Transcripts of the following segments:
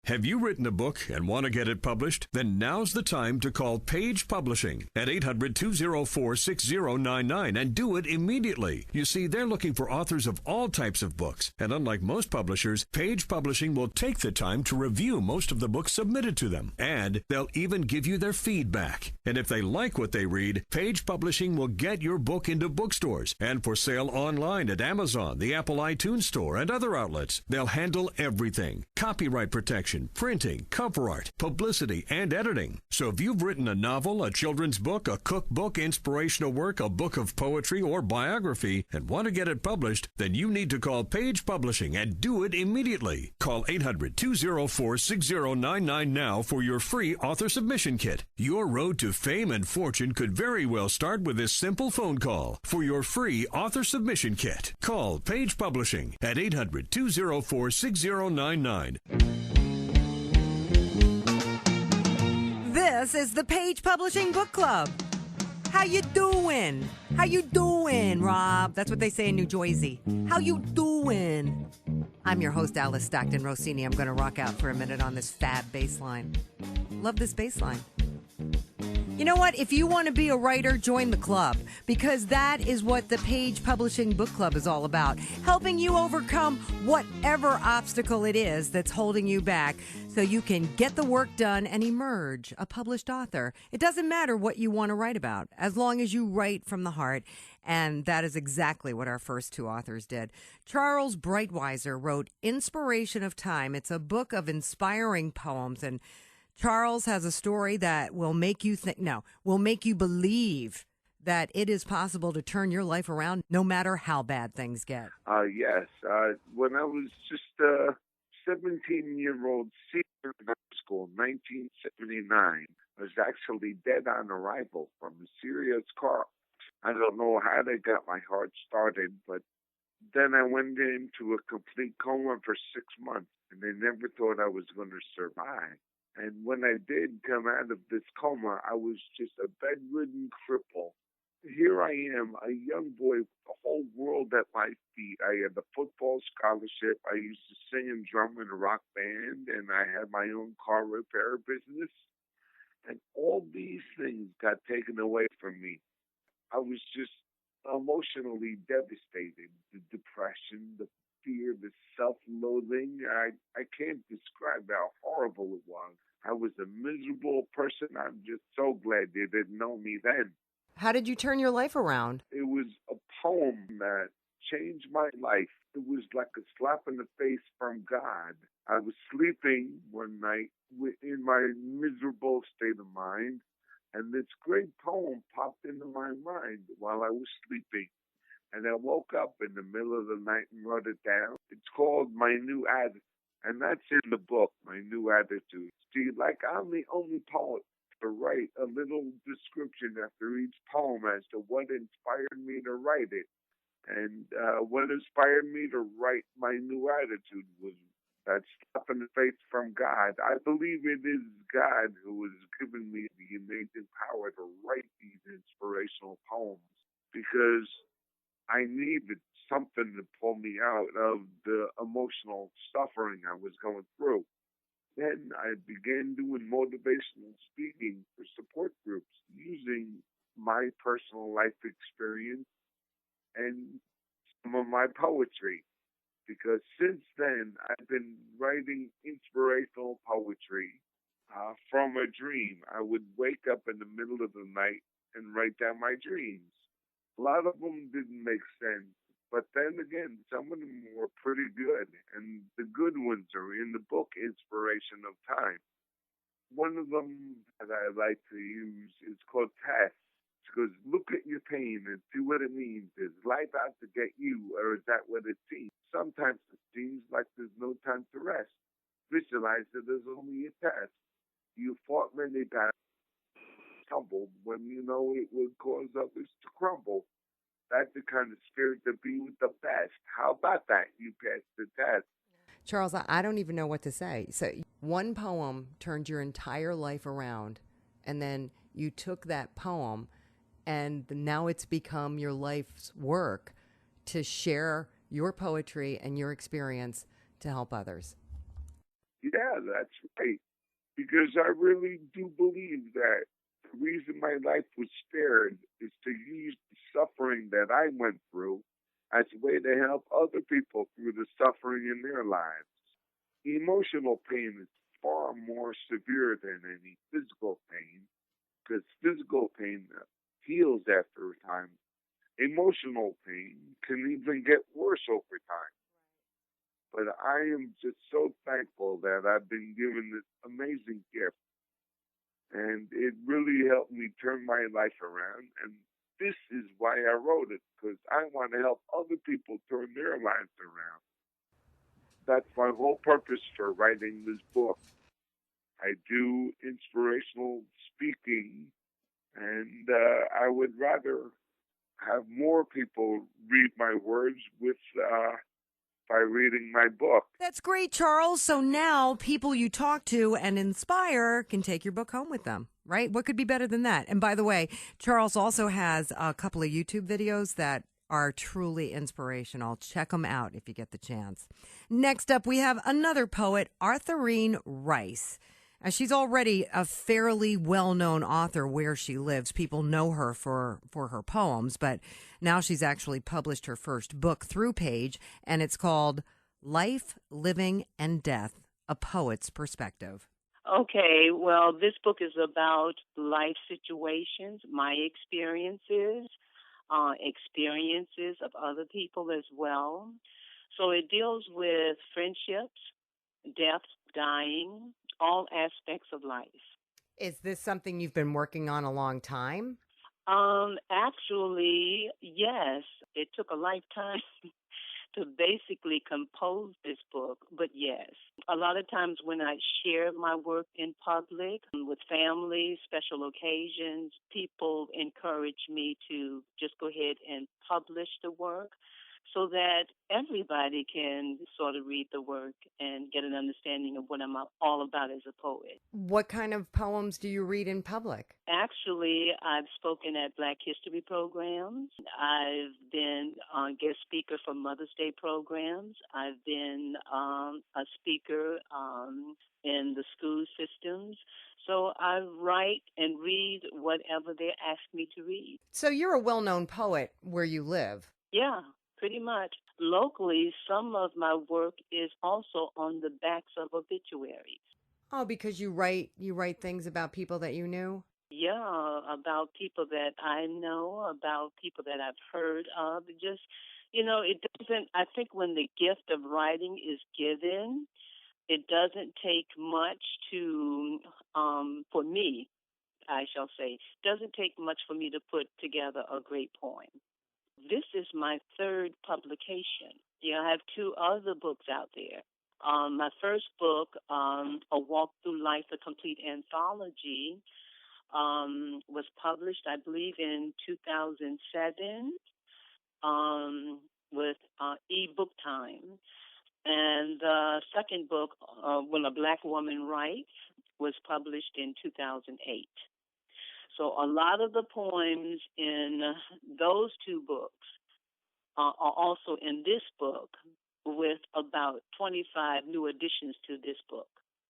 Have you written a book and want to get it published? Then now's the time to call Page Publishing at 800-204-6099 and do it immediately. You see, they're looking for authors of all types of books. And unlike most publishers, Page Publishing will take the time to review most of the books submitted to them. And they'll even give you their feedback. And if they like what they read, Page Publishing will get your book into bookstores and for sale online at Amazon, the Apple iTunes Store, and other outlets. They'll handle everything. Copyright protection, printing, cover art, publicity, and editing. So if you've written a novel, a children's book, a cookbook, inspirational work, a book of poetry, or biography, and want to get it published, then you need to call Page Publishing and do it immediately. Call 800-204-6099 now for your free author submission kit. Your road to fame and fortune could very well start with this simple phone call. For your free author submission kit, call Page Publishing at 800-204-6099. This is the Page Publishing Book Club. How you doing? How you doing, Rob? That's what they say in New Jersey. How you doing? I'm your host, Alice Stockton Rossini. I'm going to rock out for a minute on this fab bass line. Love this bass line. You know what? If you want to be a writer, join the club, because that is what the Page Publishing Book Club is all about, helping you overcome whatever obstacle it is that's holding you back so you can get the work done and emerge a published author. It doesn't matter what you want to write about, as long as you write from the heart, and that is exactly what our first two authors did. Charles Breitweiser wrote Inspiration of Time. It's a book of inspiring poems, and Charles has a story that will make you will make you believe that it is possible to turn your life around no matter how bad things get. Yes. When I was just a 17-year-old senior in high school, 1979, I was actually dead on arrival from a serious car. I don't know how they got my heart started, but then I went into a complete coma for 6 months, and they never thought I was going to survive. And when I did come out of this coma, I was just a bedridden cripple. Here I am, a young boy with the whole world at my feet. I had a football scholarship. I used to sing and drum in a rock band, and I had my own car repair business. And all these things got taken away from me. I was just emotionally devastated. The depression, the fear, the self-loathing. I can't describe how horrible it was. I was a miserable person. I'm just so glad they didn't know me then. How did you turn your life around? It was a poem that changed my life. It was like a slap in the face from God. I was sleeping one night in my miserable state of mind, and this great poem popped into my mind while I was sleeping. And I woke up in the middle of the night and wrote it down. It's called My New Attitude, and that's in the book, My New Attitude. See, like I'm the only poet to write a little description after each poem as to what inspired me to write it. And what inspired me to write My New Attitude was that slap in the face from God. I believe it is God who has given me the amazing power to write these inspirational poems, because I needed something to pull me out of the emotional suffering I was going through. Then I began doing motivational speaking for support groups using my personal life experience and some of my poetry. Because since then, I've been writing inspirational poetry from a dream. I would wake up in the middle of the night and write down my dreams. A lot of them didn't make sense, but then again, some of them were pretty good, and the good ones are in the book Inspiration of Time. One of them that I like to use is called Test. It goes, look at your pain and see what it means. Is life out to get you, or is that what it seems? Sometimes it seems like there's no time to rest. Visualize that there's only a test. You fought many battles, tumbled when you know it would cause others to crumble. That's the kind of spirit to be with the best. How about that? You passed the test. Charles, I don't even know what to say. So one poem turned your entire life around, and then you took that poem, and now it's become your life's work to share your poetry and your experience to help others. Yeah, that's right. Because I really do believe that the reason my life was spared is to use the suffering that I went through as a way to help other people through the suffering in their lives. Emotional pain is far more severe than any physical pain because physical pain heals after a time. Emotional pain can even get worse over time. But I am just so thankful that I've been given this amazing gift. And it really helped me turn my life around. And this is why I wrote it, because I want to help other people turn their lives around. That's my whole purpose for writing this book. I do inspirational speaking, and I would rather have more people read my words with by reading my book. That's great, Charles. So now people you talk to and inspire can take your book home with them, right? What could be better than that? And by the way, Charles also has a couple of YouTube videos that are truly inspirational. Check them out if you get the chance. Next up, we have another poet, Arthurine Rice. She's already a fairly well-known author where she lives. People know her for her poems, but now she's actually published her first book through Page, and it's called Life, Living, and Death, A Poet's Perspective. Okay, well, this book is about life situations, my experiences, experiences of other people as well. So it deals with friendships, death, dying, all aspects of life. Is this something you've been working on a long time? Actually, yes. It took a lifetime to basically compose this book, but yes. A lot of times when I share my work in public with family, special occasions, people encourage me to just go ahead and publish the work so that everybody can sort of read the work and get an understanding of what I'm all about as a poet. What kind of poems do you read in public? Actually, I've spoken at Black History programs. I've been a guest speaker for Mother's Day programs. I've been a speaker in the school systems. So I write and read whatever they ask me to read. So you're a well-known poet where you live. Yeah, pretty much. Locally, some of my work is also on the backs of obituaries. Oh, because you write things about people that you knew? Yeah, about people that I know, about people that I've heard of. Just, it doesn't, I think when the gift of writing is given, it doesn't take much for me, I shall say, doesn't take much for me to put together a great poem. This is my third publication. I have two other books out there. My first book, A Walk Through Life, a complete anthology, was published, I believe, in 2007 with eBook Time. And the second book, When a Black Woman Writes, was published in 2008. So a lot of the poems in those two books are also in this book, with about 25 new additions to this book.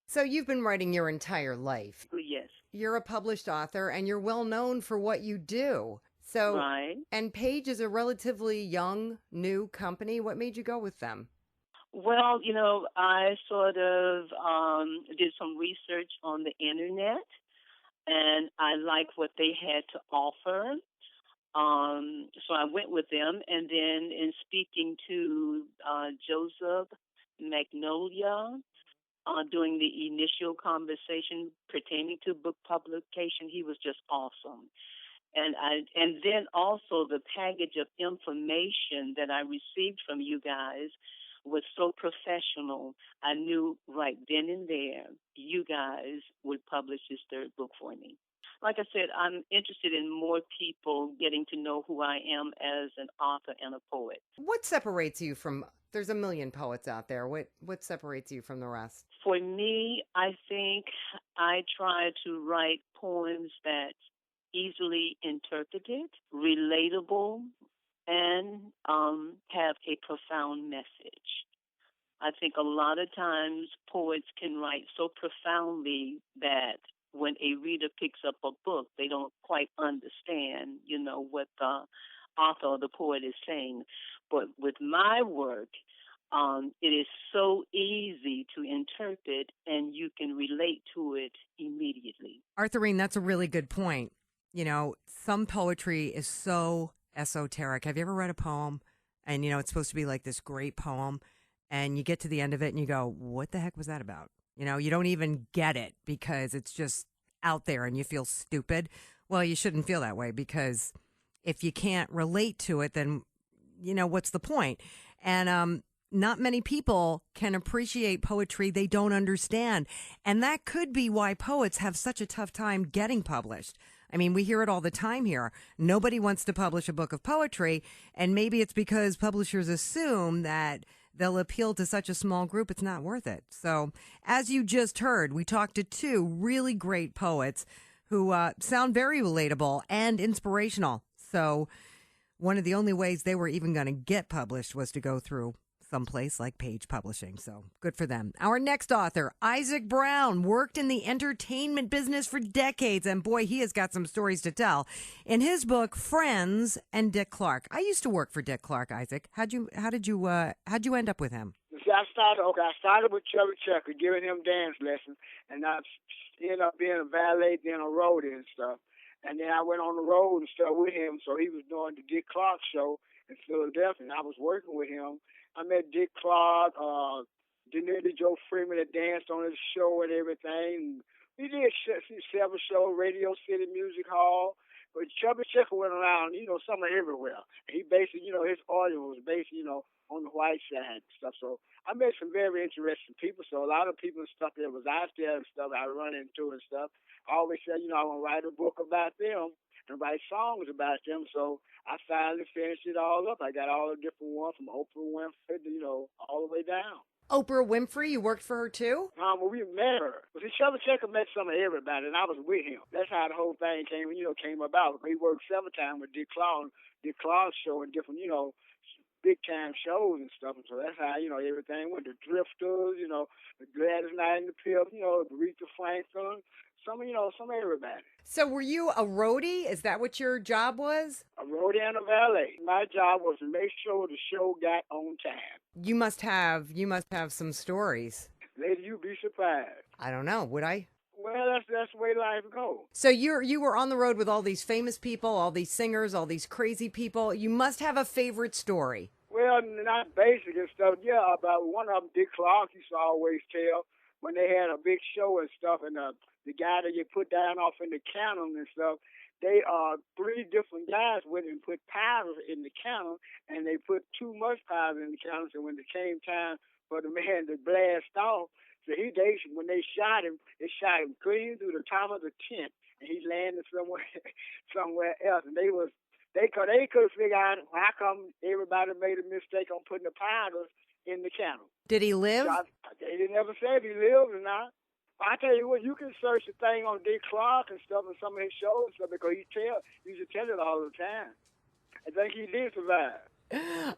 So you've been writing your entire life. Yes. You're a published author and you're well known for what you do. So, right. And Page is a relatively young, new company. What made you go with them? Well, I sort of did some research on the internet, and I liked what they had to offer. So I went with them, and then in speaking to Joseph Magnolia during the initial conversation pertaining to book publication, he was just awesome. And then also the package of information that I received from you guys was so professional. I knew right then and there you guys would publish this third book for me. Like I said, I'm interested in more people getting to know who I am as an author and a poet. What separates you from, there's a million poets out there. What separates you from the rest? For me, I think I try to write poems that easily interpreted, relatable, and have a profound message. I think a lot of times poets can write so profoundly that when a reader picks up a book, they don't quite understand, what the author or the poet is saying. But with my work, it is so easy to interpret, and you can relate to it immediately. Arthurine, that's a really good point. Some poetry is so esoteric. Have you ever read a poem and, it's supposed to be like this great poem, and you get to the end of it and you go, what the heck was that about? You don't even get it because it's just out there and you feel stupid. Well, you shouldn't feel that way, because if you can't relate to it, then, what's the point? And not many people can appreciate poetry they don't understand. And that could be why poets have such a tough time getting published. I mean, we hear it all the time here. Nobody wants to publish a book of poetry, and maybe it's because publishers assume that they'll appeal to such a small group, it's not worth it. So, as you just heard, we talked to two really great poets who sound very relatable and inspirational. So, one of the only ways they were even going to get published was to go through someplace like Page Publishing. So good for them. Our next author, Isaac Brown, worked in the entertainment business for decades, and boy, he has got some stories to tell. In his book, Friends and Dick Clark. I used to work for Dick Clark, Isaac. How'd you end up with him? I started with Chubby Checker, giving him dance lessons, and I ended up being a valet, then a roadie and stuff. And then I went on the road and stuff with him, so he was doing the Dick Clark show in Philadelphia, and I was working with him. I met Dick Clark, Denise Joe Freeman that danced on his show and everything. We did several shows, Radio City Music Hall. But Chubby Checker went around, somewhere everywhere. He basically, his audience was based, on the white side and stuff. So I met some very interesting people. So a lot of people and stuff that was out there and stuff I run into and stuff. I always said, I want to write a book about them and write songs about them. So I finally finished it all up. I got all the different ones from Oprah Winfrey, all the way down. Oprah Winfrey, you worked for her too? Well, we met her. But Chubby Checker met some of everybody, and I was with him. That's how the whole thing came about. We worked several times with Dick Clark's show and different, big time shows and stuff. And so that's how, everything went. The Drifters, the Gladys Knight and the Pips, Aretha Franklin, some of everybody. So were you a roadie? Is that what your job was? A roadie and a valet. My job was to make sure the show got on time. You must have some stories. Lady, you'd be surprised. I don't know. Would I? Well, that's the way life goes. So you were on the road with all these famous people, all these singers, all these crazy people. You must have a favorite story. Well, not basic and stuff. Yeah, about one of them, Dick Clark, used to always tell when they had a big show and stuff, and the guy that you put down off in the cannon and stuff, they three different guys went and put powder in the cannon, and they put too much powder in the cannon. So when it came time for the man to blast off, so when they shot him, it shot him clean through the top of the tent, and he landed somewhere else. And they could figure out how come everybody made a mistake on putting the powders in the cannon. Did he live? So they never said if he lived or not. I tell you what, you can search the thing on Dick Clark and stuff and some of his shows and stuff because he used to tell it all the time. I think he did survive.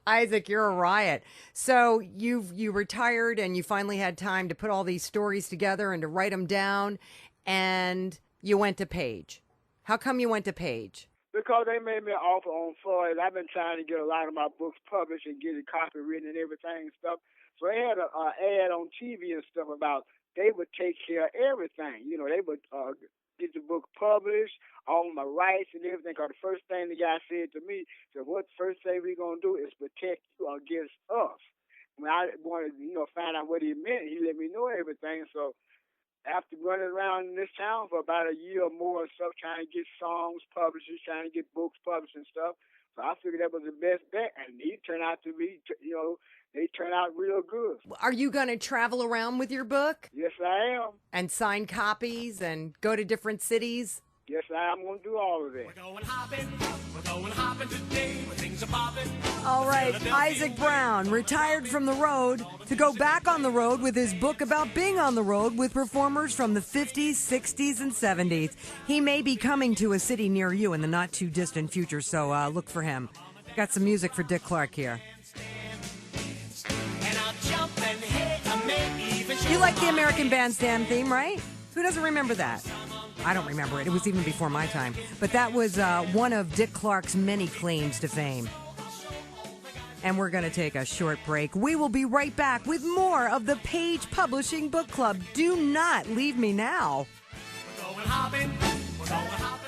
Isaac, you're a riot. So you retired and you finally had time to put all these stories together and to write them down, and you went to Page. How come you went to Page? Because they made me an offer on Floyd. I've been trying to get a lot of my books published and get it copywritten and everything and stuff. So they had an ad on TV and stuff about they would take care of everything. They would get the book published, all my rights and everything. Because the first thing the guy said to me, what first thing we're going to do is protect you against us. When I wanted to, find out what he meant, he let me know everything. So after running around in this town for about a year or more and stuff, trying to get songs published, trying to get books published and stuff, so I figured that was the best bet, and he turned out to be, they turned out real good. Are you going to travel around with your book? Yes, I am. And sign copies and go to different cities? Yes, I am going to do all of that. We're going hopping today where things are popping. All right, Isaac Brown retired from the road to go back on the road with his book about being on the road with performers from the 50s, 60s, and 70s. He may be coming to a city near you in the not-too-distant future, so look for him. Got some music for Dick Clark here. And I'll jump and You like the American Bandstand theme, right? Who doesn't remember that? I don't remember it. It was even before my time. But that was one of Dick Clark's many claims to fame. And we're going to take a short break. We will be right back with more of the Page Publishing Book Club. Do not leave me now. We're going hopping. We're going hopping.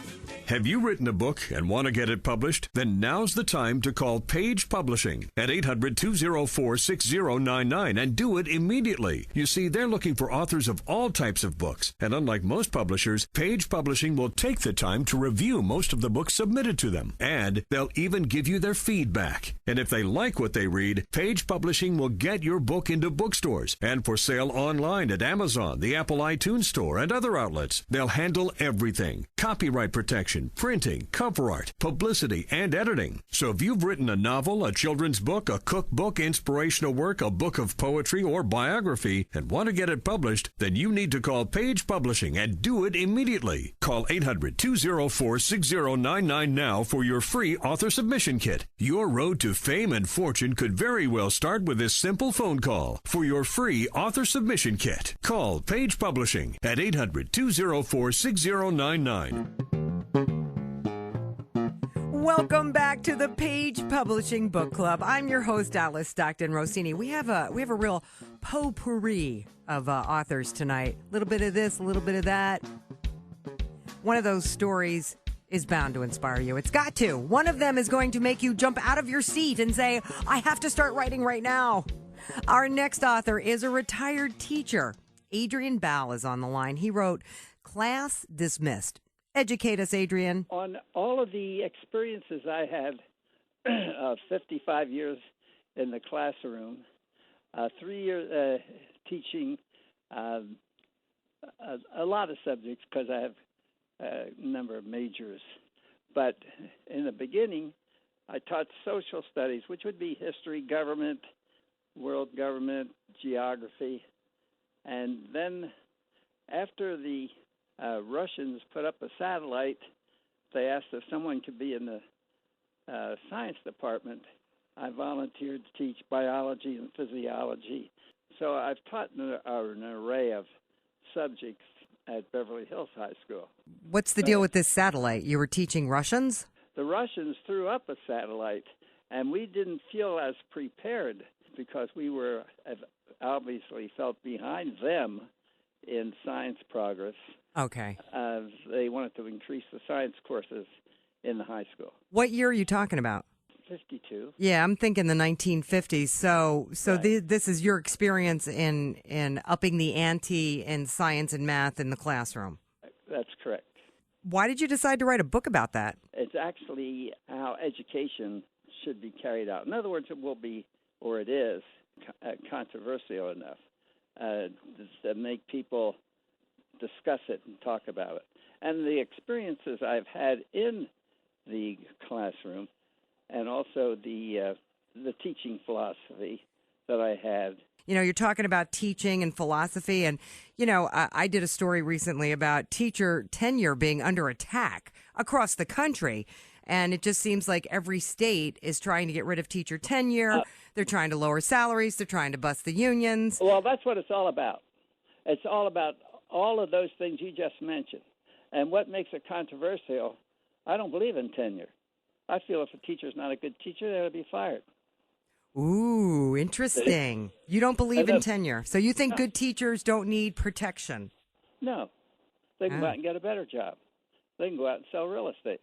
Have you written a book and want to get it published? Then now's the time to call Page Publishing at 800-204-6099 and do it immediately. You see, they're looking for authors of all types of books. And unlike most publishers, Page Publishing will take the time to review most of the books submitted to them. And they'll even give you their feedback. And if they like what they read, Page Publishing will get your book into bookstores and for sale online at Amazon, the Apple iTunes Store, and other outlets. They'll handle everything. Copyright protection, printing, cover art, publicity, and editing. So if you've written a novel, a children's book, a cookbook, inspirational work, a book of poetry, or biography, and want to get it published, then you need to call Page Publishing and do it immediately. Call 800-204-6099 now for your free author submission kit. Your road to fame and fortune could very well start with this simple phone call. For your free author submission kit, call Page Publishing at 800-204-6099. Welcome back to the Page Publishing Book Club. I'm your host, Alice Stockton Rossini. We have a real potpourri of authors tonight. A little bit of this, a little bit of that. One of those stories is bound to inspire you. It's got to. One of them is going to make you jump out of your seat and say, I have to start writing right now. Our next author is a retired teacher. Adrian Ball is on the line. He wrote Class Dismissed. Educate us, Adrian. On all of the experiences I had, 55 years in the classroom, 3 years teaching a lot of subjects because I have a number of majors. But in the beginning, I taught social studies, which would be history, government, world government, geography. And then after the Russians put up a satellite, they asked if someone could be in the science department. I volunteered to teach biology and physiology. So I've taught an array of subjects at Beverly Hills High School. What's the deal with this satellite? You were teaching Russians? The Russians threw up a satellite, and we didn't feel as prepared because we were obviously felt behind them in science progress. Okay. They wanted to increase the science courses in the high school. What year are you talking about? 52. Yeah, I'm thinking the 1950s. So Right. This is your experience in upping the ante in science and math in the classroom. That's correct. Why did you decide to write a book about that? It's actually how education should be carried out. In other words, it will be, or it is, controversial enough to make people discuss it and talk about it. And the experiences I've had in the classroom and also the teaching philosophy that I had. You know, you're talking about teaching and philosophy, and, you know, I did a story recently about teacher tenure being under attack across the country, and it just seems like every state is trying to get rid of teacher tenure. They're trying to lower salaries. They're trying to bust the unions. Well, that's what it's all about. It's all about all of those things you just mentioned. And what makes it controversial, I don't believe in tenure. I feel if a teacher's not a good teacher, they ought to be fired. Ooh, interesting. You don't believe in tenure. So you think good teachers don't need protection? No. They can go out and get a better job. They can go out and sell real estate.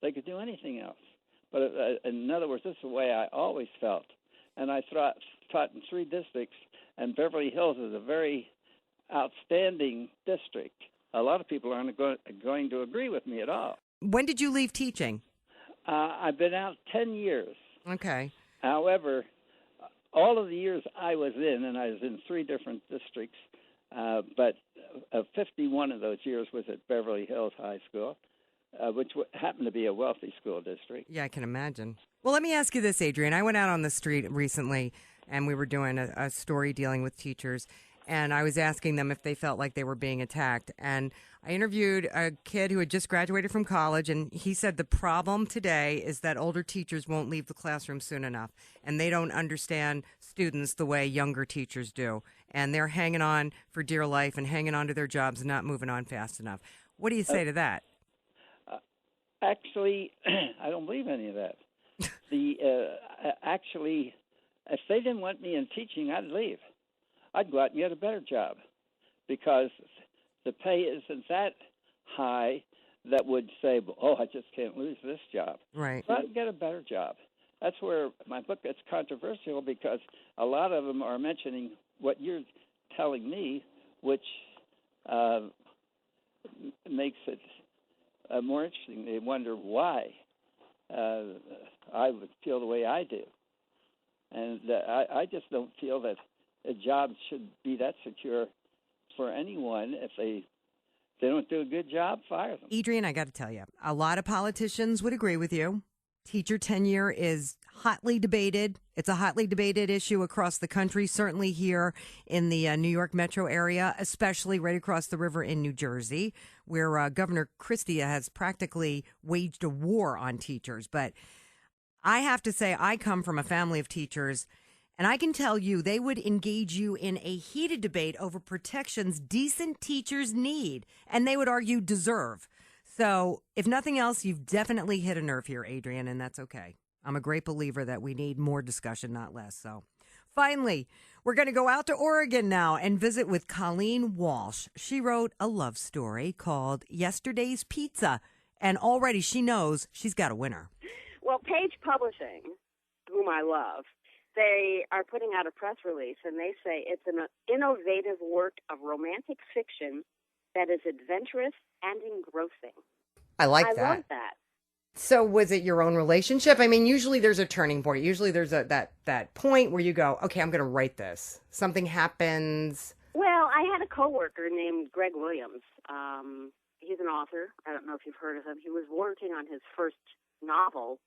They could do anything else. But in other words, this is the way I always felt. And I taught in 3 districts, and Beverly Hills is a very outstanding district. A lot of people aren't going to agree with me at all. When did you leave teaching? I've been out 10 years. Okay. However, all of the years I was in, and I was in 3 different districts, but 51 of those years was at Beverly Hills High School, which happened to be a wealthy school district. Yeah, I can imagine. Well, let me ask you this, Adrian. I went out on the street recently, and we were doing a story dealing with teachers, and I was asking them if they felt like they were being attacked. And I interviewed a kid who had just graduated from college, and he said the problem today is that older teachers won't leave the classroom soon enough, and they don't understand students the way younger teachers do. And they're hanging on for dear life and hanging on to their jobs and not moving on fast enough. What do you say to that? Actually, I don't believe any of that. Actually, if they didn't want me in teaching, I'd leave. I'd go out and get a better job because the pay isn't that high that would say, oh, I just can't lose this job. Right. So I'd get a better job. That's where my book gets controversial because a lot of them are mentioning what you're telling me, which makes it more interesting. They wonder why I would feel the way I do. And I just don't feel that a job should be that secure for anyone. If they don't do a good job, fire them. Adrian, I got to tell you, a lot of politicians would agree with you. Teacher tenure is hotly debated. It's a hotly debated issue across the country, certainly here in the New York metro area, especially right across the river in New Jersey, where Governor Christie has practically waged a war on teachers. But I have to say, I come from a family of teachers, and I can tell you they would engage you in a heated debate over protections decent teachers need, and they would argue deserve. So, if nothing else, you've definitely hit a nerve here, Adrian, and that's okay. I'm a great believer that we need more discussion, not less. So, finally, we're going to go out to Oregon now and visit with Colleen Walsh. She wrote a love story called Yesterday's Pizza, and already she knows she's got a winner. Well, Page Publishing, whom I love, they are putting out a press release, and they say it's an innovative work of romantic fiction that is adventurous and engrossing. I like that. I love that. So was it your own relationship? I mean, usually there's a turning point. Usually there's that point where you go, okay, I'm going to write this. Something happens. Well, I had a coworker named Greg Williams. He's an author. I don't know if you've heard of him. He was working on his first novel,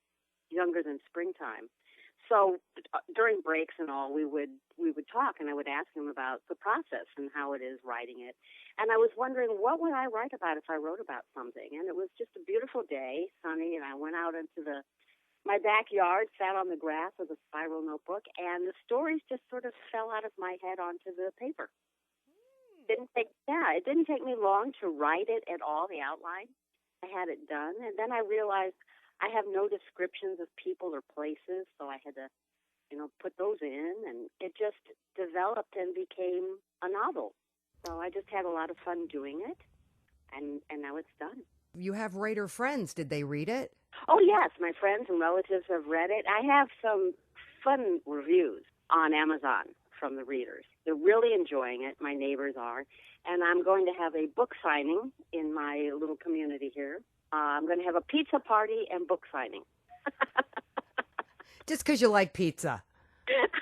Younger Than Springtime. So during breaks and all, we would talk, and I would ask him about the process and how it is writing it. And I was wondering, what would I write about if I wrote about something? And it was just a beautiful day, sunny, and I went out into my backyard, sat on the grass with a spiral notebook, and the stories just sort of fell out of my head onto the paper. It didn't take me long to write it at all, the outline. I had it done, and then I realized I have no descriptions of people or places, so I had to, put those in, and it just developed and became a novel. So I just had a lot of fun doing it, and now it's done. You have writer friends. Did they read it? Oh, yes. My friends and relatives have read it. I have some fun reviews on Amazon from the readers. They're really enjoying it. My neighbors are. And I'm going to have a book signing in my little community here. I'm going to have a pizza party and book signing. Just because you like pizza.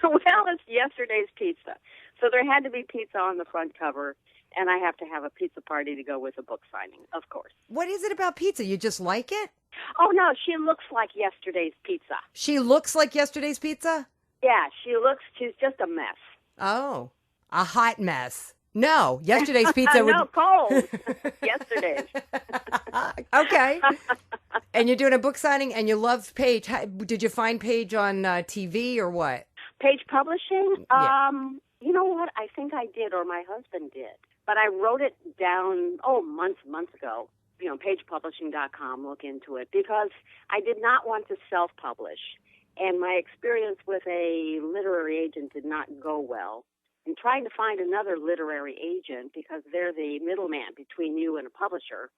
Well, it's Yesterday's Pizza. So there had to be pizza on the front cover, and I have to have a pizza party to go with a book signing, of course. What is it about pizza? You just like it? Oh, no, she looks like Yesterday's Pizza. She looks like Yesterday's Pizza? Yeah, she's just a mess. Oh, a hot mess. No, Yesterday's Pizza would... No, cold. Yesterday's. Okay. And you're doing a book signing, and you love Page. Did you find Page on TV or what? Page Publishing? Yeah. You know what? I think I did, or my husband did. But I wrote it down, months ago. pagepublishing.com, look into it, because I did not want to self-publish. And my experience with a literary agent did not go well. And trying to find another literary agent, because they're the middleman between you and a publisher,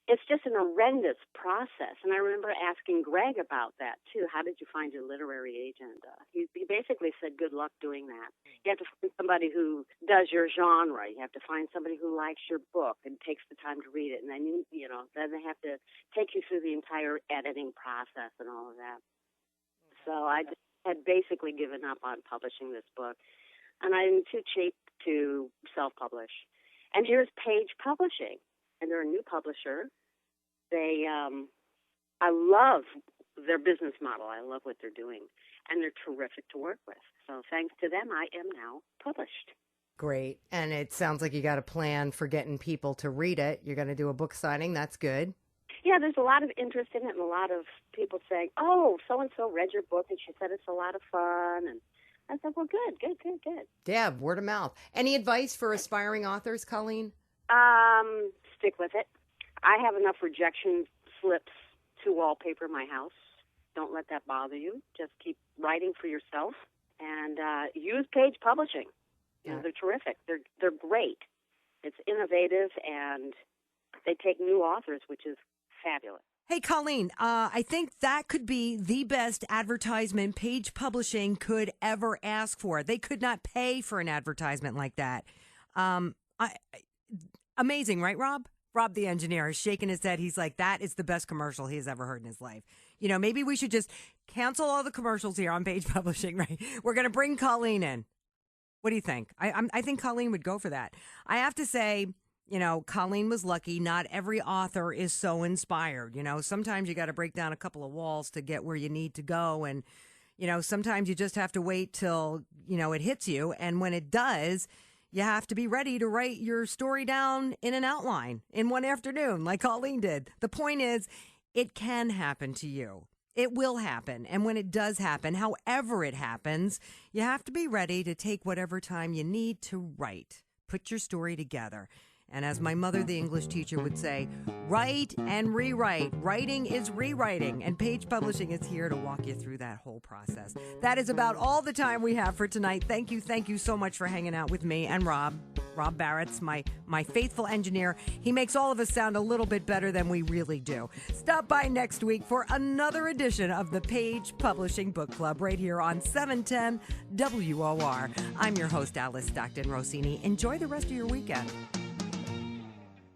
it's just an horrendous process. And I remember asking Greg about that, too. How did you find your literary agent? He basically said, good luck doing that. You have to find somebody who does your genre. You have to find somebody who likes your book and takes the time to read it. And then, then they have to take you through the entire editing process and all of that. So I just had basically given up on publishing this book. And I'm too cheap to self-publish. And here's Page Publishing. And they're a new publisher. I love their business model. I love what they're doing. And they're terrific to work with. So thanks to them, I am now published. Great. And it sounds like you got a plan for getting people to read it. You're going to do a book signing. That's good. Yeah, there's a lot of interest in it and a lot of people saying, oh, so-and-so read your book and she said it's a lot of fun. And I said, well, good. Deb, word of mouth. Any advice for aspiring authors, Colleen? Stick with it. I have enough rejection slips to wallpaper my house. Don't let that bother you. Just keep writing for yourself and use Page Publishing. You know, they're terrific. They're great. It's innovative and they take new authors, which is fabulous. Hey, Colleen, I think that could be the best advertisement Page Publishing could ever ask for. They could not pay for an advertisement like that. Amazing, right, Rob? Rob, the engineer, is shaking his head. He's like, that is the best commercial he has ever heard in his life. You know, maybe we should just cancel all the commercials here on Page Publishing, right? We're going to bring Colleen in. What do you think? I think Colleen would go for that. I have to say, you know, Colleen was lucky. Not every author is so inspired. You know, sometimes you got to break down a couple of walls to get where you need to go. And, you know, sometimes you just have to wait till, you know, it hits you. And when it does, you have to be ready to write your story down in an outline in one afternoon, like Colleen did. The point is, it can happen to you. It will happen. And when it does happen, however it happens, you have to be ready to take whatever time you need to write. Put your story together. And as my mother, the English teacher, would say, write and rewrite. Writing is rewriting. And Page Publishing is here to walk you through that whole process. That is about all the time we have for tonight. Thank you so much for hanging out with me and Rob. Rob Barrett's my faithful engineer. He makes all of us sound a little bit better than we really do. Stop by next week for another edition of the Page Publishing Book Club right here on 710 WOR. I'm your host, Alice Stockton Rossini. Enjoy the rest of your weekend.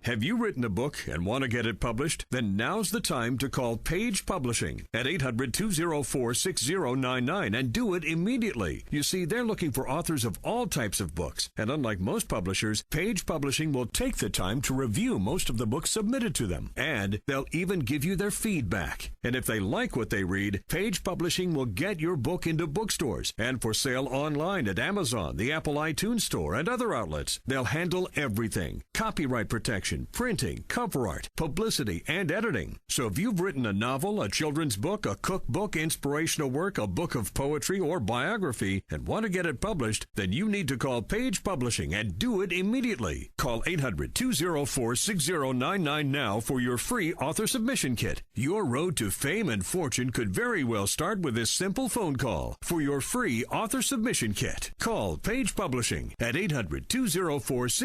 Have you written a book and want to get it published? Then now's the time to call Page Publishing at 800-204-6099 and do it immediately. You see, they're looking for authors of all types of books. And unlike most publishers, Page Publishing will take the time to review most of the books submitted to them. And they'll even give you their feedback. And if they like what they read, Page Publishing will get your book into bookstores and for sale online at Amazon, the Apple iTunes Store, and other outlets. They'll handle everything. Copyright protection, printing, cover art, publicity, and editing. So if you've written a novel, a children's book, a cookbook, inspirational work, a book of poetry, or biography, and want to get it published, then you need to call Page Publishing and do it immediately. Call 800-204-6099 now for your free author submission kit. Your road to fame and fortune could very well start with this simple phone call. For your free author submission kit, call Page Publishing at 800-204-6099.